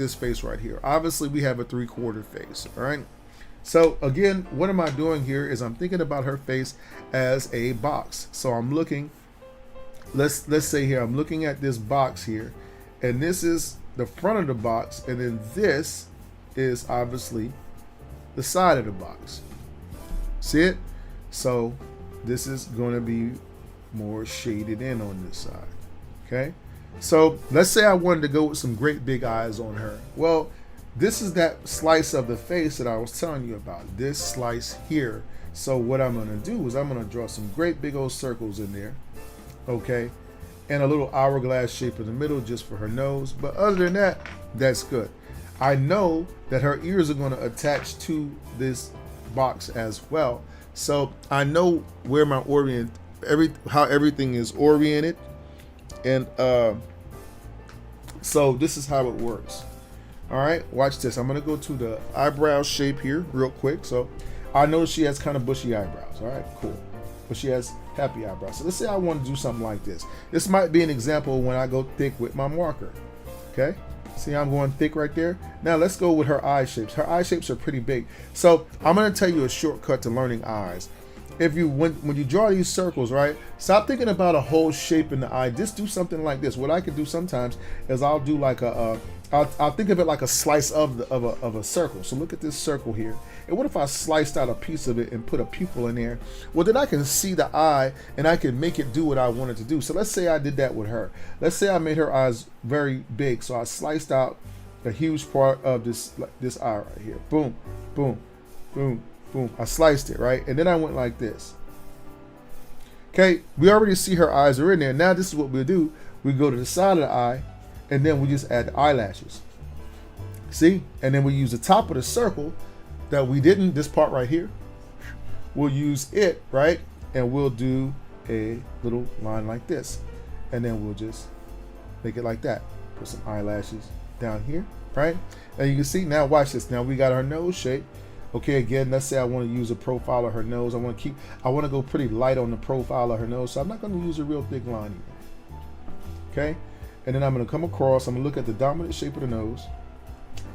this face right here. Obviously we have a 3/4 face, all right? So again, what am I doing here is I'm thinking about her face as a box. So I'm looking, let's say here, I'm looking at this box here, and this is the front of the box, and then this is obviously the side of the box. See it? So this is going to be more shaded in on this side. Okay? So let's say I wanted to go with some great big eyes on her. Well, this is that slice of the face that I was telling you about. This slice here. So what I'm going to do is I'm going to draw some great big old circles in there. Okay? And a little hourglass shape in the middle just for her nose. But other than that, that's good. I know that her ears are going to attach to this box as well. So I know where my how everything is oriented. And so this is how it works. All right, watch this. I'm gonna go to the eyebrow shape here real quick. So I know she has kind of bushy eyebrows. All right, cool. But she has happy eyebrows. So let's say I want to do something like this. This might be an example when I go thick with my marker. Okay, see I'm going thick right there. Now let's go with her eye shapes. Her eye shapes are pretty big. So I'm gonna tell you a shortcut to learning eyes. If you when you draw these circles, right, stop thinking about a whole shape in the eye. Just do something like this. What I can do sometimes is I'll do like I'll think of it like a slice of a circle. So look at this circle here. And what if I sliced out a piece of it and put a pupil in there? Well, then I can see the eye and I can make it do what I wanted to do. So let's say I did that with her. Let's say I made her eyes very big. So I sliced out a huge part of this eye right here. Boom, boom, boom, boom. I sliced it, right? And then I went like this. Okay, we already see her eyes are in there. Now this is what we'll do. We go to the side of the eye, and then we just add the eyelashes. See? And then we use the top of the circle that we didn't, this part right here. We'll use it, right? And we'll do a little line like this. And then we'll just make it like that. Put some eyelashes down here, right? And you can see, now watch this. Now we got our nose shape. Okay, again, let's say I want to use a profile of her nose. I want to go pretty light on the profile of her nose. So I'm not going to use a real thick line either. Okay? And then I'm going to come across, I'm going to look at the dominant shape of the nose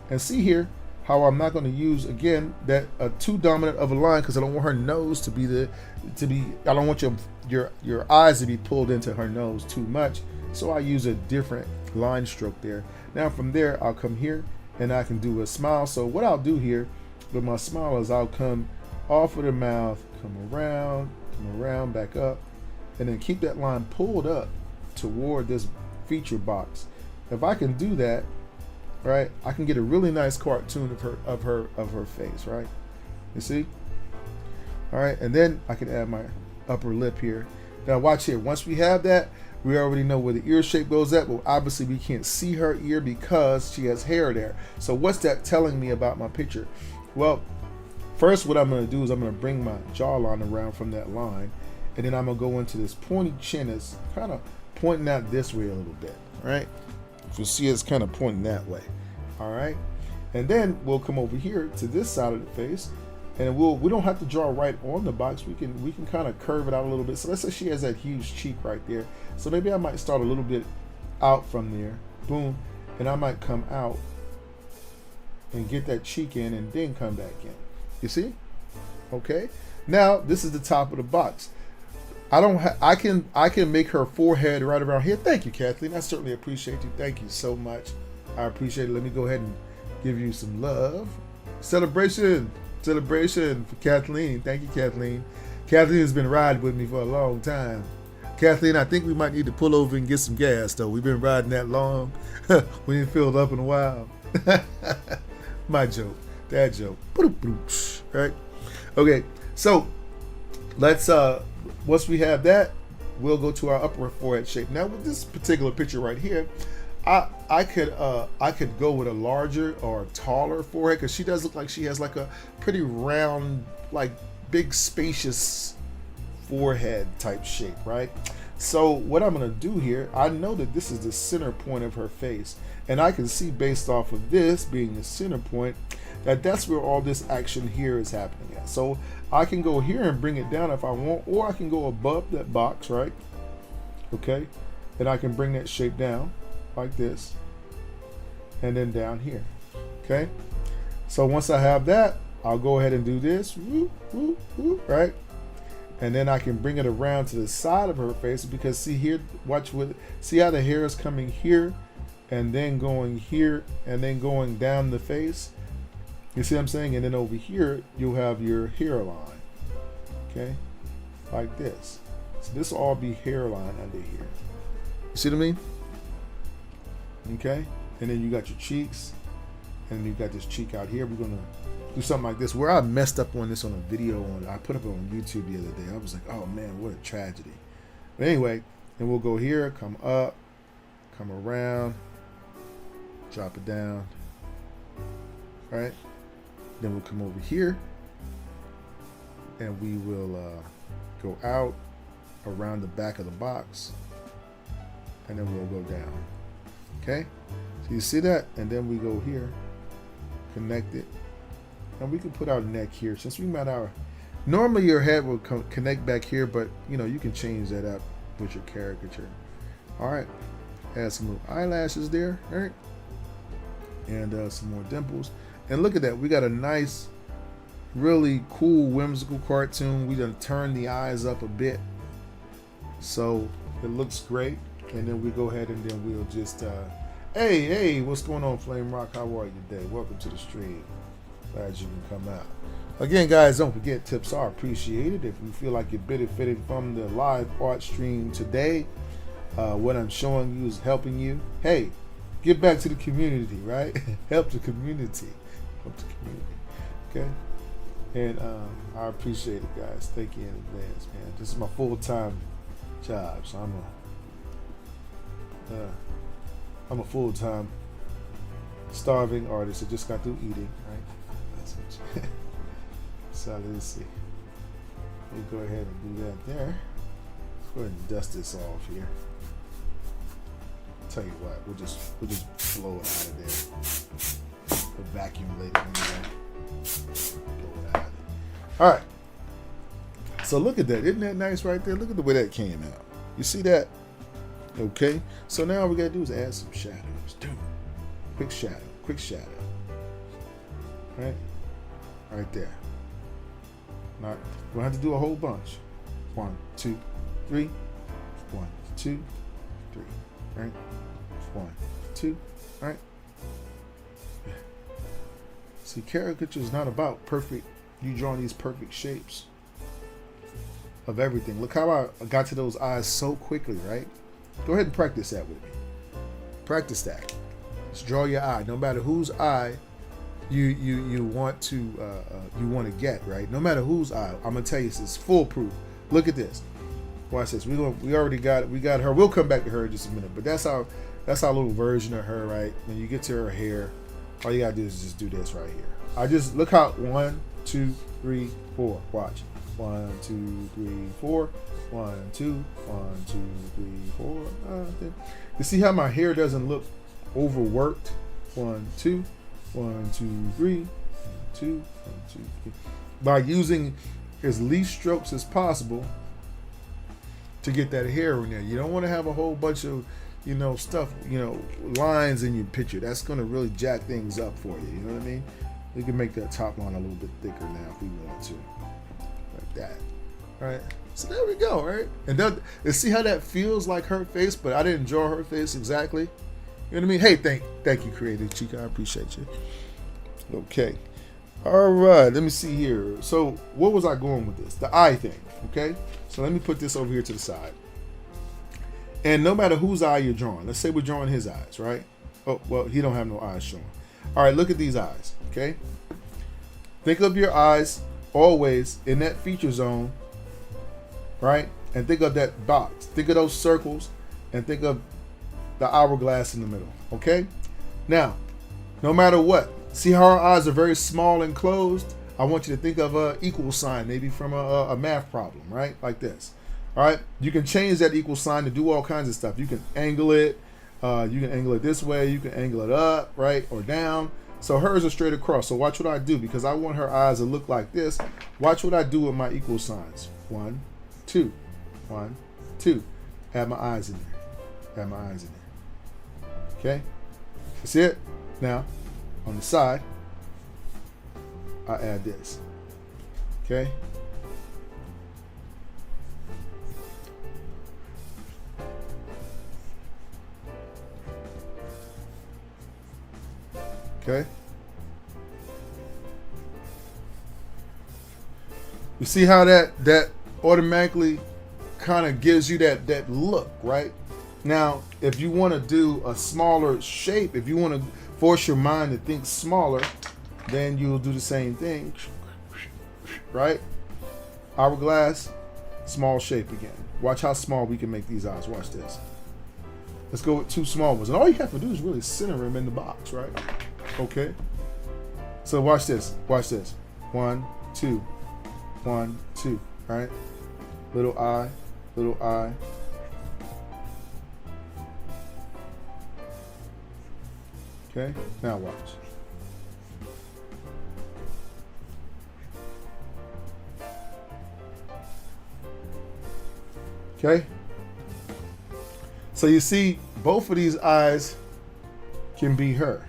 and see here how I'm not going to use, again, that too dominant of a line, because I don't want her nose to be I don't want your eyes to be pulled into her nose too much. So I use a different line stroke there. Now from there, I'll come here and I can do a smile. So what I'll do here with my smile is I'll come off of the mouth, come around, back up, and then keep that line pulled up toward this feature box. If I can do that, right, I can get a really nice cartoon of her face, right? You see? All right, and then I can add my upper lip here. Now watch here. Once we have that, we already know where the ear shape goes at, but obviously we can't see her ear because she has hair there. So what's that telling me about my picture? Well, first what I'm going to do is I'm going to bring my jawline around from that line, and then I'm going to go into this pointy chin. It's kind of pointing out this way a little bit, right? If you see, it's kind of pointing that way. All right, and then we'll come over here to this side of the face, and we don't have to draw right on the box. We can kind of curve it out a little bit. So let's say she has that huge cheek right there. So maybe I might start a little bit out from there, boom, and I might come out and get that cheek in, and then come back in. You see? Okay. Now this is the top of the box. I can make her forehead right around here. Thank you, Kathleen. I certainly appreciate you. Thank you so much. I appreciate it. Let me go ahead and give you some love. Celebration for Kathleen. Thank you, Kathleen. Kathleen has been riding with me for a long time. Kathleen, I think we might need to pull over and get some gas, though. We've been riding that long. We ain't filled up in a while. My joke. That joke. Right? Okay, so let's once we have that, we'll go to our upper forehead shape. Now with this particular picture right here, I could go with a larger or a taller forehead, because she does look like she has like a pretty round, like big spacious forehead type shape, right? So what I'm gonna do here, I know that this is the center point of her face, and I can see based off of this being the center point that that's where all this action here is happening at. So I can go here and bring it down if I want, or I can go above that box, right? Okay, and I can bring that shape down like this, and then down here. Okay, so once I have that, I'll go ahead and do this, whoop, whoop, whoop, right? And then I can bring it around to the side of her face, because see here, see how the hair is coming here and then going here and then going down the face. You see what I'm saying? And then over here, you'll have your hairline, okay? Like this. So this will all be hairline under here. You see what I mean? Okay? And then you got your cheeks, and you got this cheek out here. We're gonna do something like this, where I messed up on this on a video I put up on YouTube the other day. I was like, oh man, what a tragedy. But anyway, then we'll go here, come up, come around, drop it down, right? Then we'll come over here, and we will go out around the back of the box, and then we'll go down. Okay, so you see that, and then we go here, connect it, and we can put our neck here. Since we met our, normally your head will connect back here, but you know, you can change that up with your caricature. All right, add some little eyelashes there, all right, and some more dimples. And look at that, we got a nice, really cool, whimsical cartoon. We done turned the eyes up a bit, so it looks great. And then we go ahead and then we'll just, hey, what's going on, Flame Rock? How are you today? Welcome to the stream. Glad you can come out. Again, guys, don't forget, tips are appreciated. If you feel like you're benefiting from the live art stream today, what I'm showing you is helping you. Hey, get back to the community, right? Help the community. Help the community. Okay? And I appreciate it, guys. Thank you in advance, man. This is my full-time job, so I'm a full-time starving artist that just got through eating, right? That's what so let's see. Let me go ahead and do that there. Let's go ahead and dust this off here. Tell you what, we'll just blow it out of there. We'll vacuum later anyway. Blow it out of there. All right. So look at that. Isn't that nice right there? Look at the way that came out. You see that? Okay. So now all we gotta do is add some shadows. Quick shadow. Right? Right there. Not, we'll have to do a whole bunch. 1, 2, 3. 1, 2, 3. Right? 1, 2. Right? See, caricature is not about perfect. You drawing these perfect shapes of everything. Look how I got to those eyes so quickly, right? Go ahead and practice that with me. Practice that. Just draw your eye, no matter whose eye you want to get, right? No matter whose eye. I'm gonna tell you, this is foolproof. Look at this. Watch this. We already got it. We got her. We'll come back to her in just a minute. But that's our little version of her, right? When you get to her hair, all you gotta do is just do this right here. I just look how 1, 2, 3, 4. Watch. 1, 2, 3, 4. 1, 2, 1, 2, 3, 4. You see how my hair doesn't look overworked? 1, 2, 1, 2, 3, 1, 2, 1, 2, 3. By using as least strokes as possible to get that hair in there. You don't want to have a whole bunch of, stuff, lines in your picture. That's going to really jack things up for you. You know what I mean? We can make that top line a little bit thicker now if we want to. Like that. All right. So there we go, right? And see how that feels like her face, but I didn't draw her face exactly. You know what I mean? Hey, thank you, Creative Chica. I appreciate you. Okay. All right. Let me see here. So what was I going with this? The eye thing. Okay. So let me put this over here to the side. And no matter whose eye you're drawing, let's say we're drawing his eyes, right? Oh, well, he don't have no eyes showing. All right, look at these eyes, okay? Think of your eyes always in that feature zone, right? And think of that box. Think of those circles and think of the hourglass in the middle, okay? Now, no matter what, see how our eyes are very small and closed? I want you to think of an equal sign, maybe from a math problem, right? Like this. All right, you can change that equal sign to do all kinds of stuff. You can angle it. You can angle it this way. You can angle it up, right, or down. So hers are straight across. So watch what I do, because I want her eyes to look like this. Watch what I do with my equal signs. 1, 2, 1, 2. Have my eyes in there. Have my eyes in there. Okay. See it? Now, on the side, I add this. Okay. Okay. You see how that automatically kind of gives you that look, right? Now, if you want to do a smaller shape, if you want to force your mind to think smaller, then you'll do the same thing, right? Hourglass, small shape again. Watch how small we can make these eyes. Watch this. Let's go with 2 small ones. And all you have to do is really center them in the box, right? Okay. So watch this. Watch this. 1, 2. 1, 2. Right? Little eye. Little eye. Okay. Now watch. Okay. So you see, both of these eyes can be her.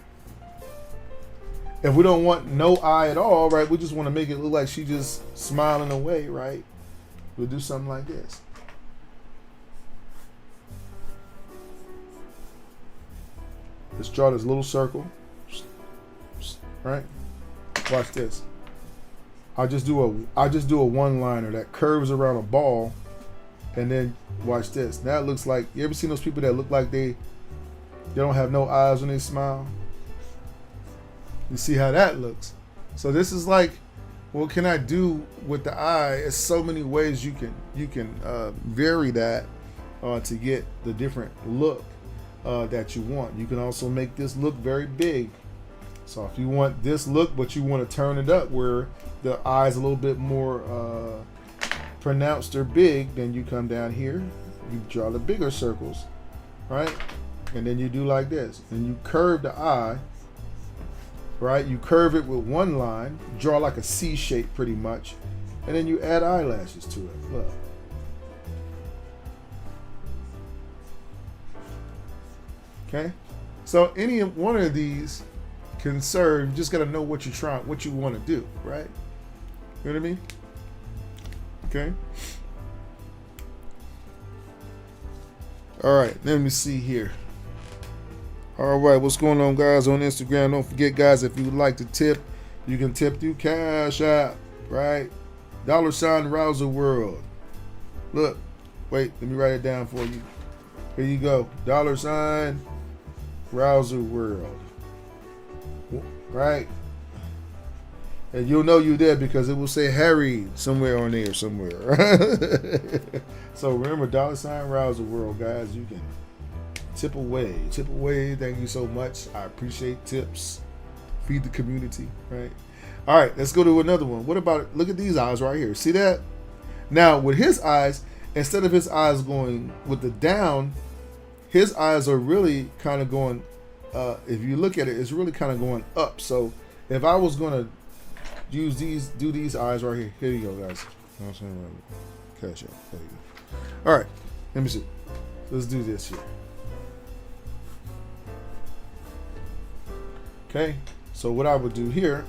If we don't want no eye at all, right, we just want to make it look like she just smiling away, right? We'll do something like this. Let's draw this little circle, right? Watch this. I'll just do a one-liner that curves around a ball, and then watch this. Now it looks like, you ever seen those people that look like they don't have no eyes when they smile? You see how that looks? So this is like, what can I do with the eye? It's so many ways you can vary that to get the different look that you want. You can also make this look very big. So if you want this look, but you want to turn it up where the eye's a little bit more pronounced or big, then you come down here, you draw the bigger circles, right? And then you do like this, and you curve the eye, right? You curve it with one line, draw like a C shape pretty much, and then you add eyelashes to it. Look. Okay, so any one of these can serve. You just got to know what you want to do, right? You know what I mean? Okay. All right, let me see here. All right, what's going on, guys, on Instagram? Don't forget, guys, if you would like to tip, you can tip through Cash App, right? $Rowserworld. Look, wait, let me write it down for you. Here you go. $Rowserworld. Right? And you'll know you're there because it will say Harry somewhere on there somewhere. So remember, $Rowserworld, guys. You can tip away. Tip away. Thank you so much. I appreciate tips. Feed the community, right? All right, let's go to another one. What about, look at these eyes right here. See that? Now, with his eyes, instead of his eyes going with the down, his eyes are really kind of going, if you look at it, it's really kind of going up. So if I was going to do these eyes right here. Here you go, guys. Cash out. There you go. All right, let me see. Let's do this here. Okay, so what I would do here,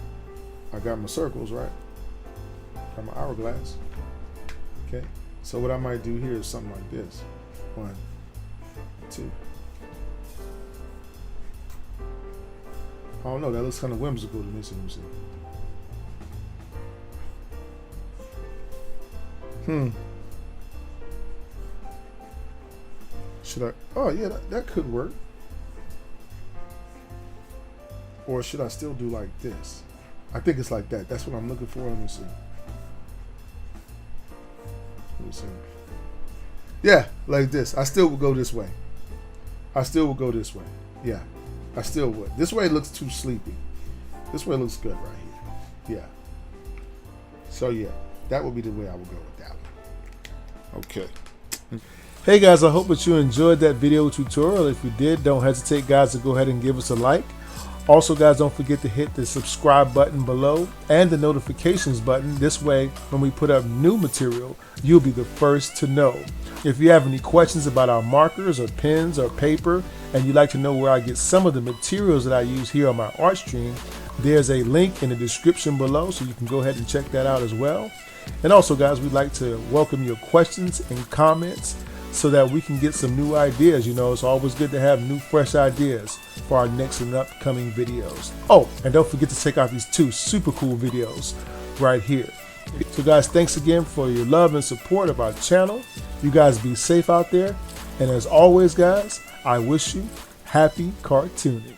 I got my circles, right? Got my hourglass. Okay, so what I might do here is something like this. 1, 2. I don't know, that looks kind of whimsical to me. So let me see. Should I? Oh yeah, that could work. Or should I still do like this? I think it's like that. That's what I'm looking for. Let me see. Let me see. Yeah, like this. I still would go this way. I still would go this way. Yeah, I still would. This way looks too sleepy. This way looks good right here. Yeah. So yeah, that would be the way I would go with that one. Okay. Hey guys, I hope that you enjoyed that video tutorial. If you did, don't hesitate, guys, to go ahead and give us a like. Also, guys, don't forget to hit the subscribe button below and the notifications button. This way, when we put up new material, you'll be the first to know. If you have any questions about our markers or pens or paper, and you'd like to know where I get some of the materials that I use here on my art stream, there's a link in the description below, so you can go ahead and check that out as well. And also, guys, we'd like to welcome your questions and comments so that we can get some new ideas. You know, it's always good to have new, fresh ideas for our next and upcoming videos. Oh, and don't forget to check out these 2 super cool videos right here. So guys, thanks again for your love and support of our channel. You guys be safe out there. And as always, guys, I wish you happy cartooning.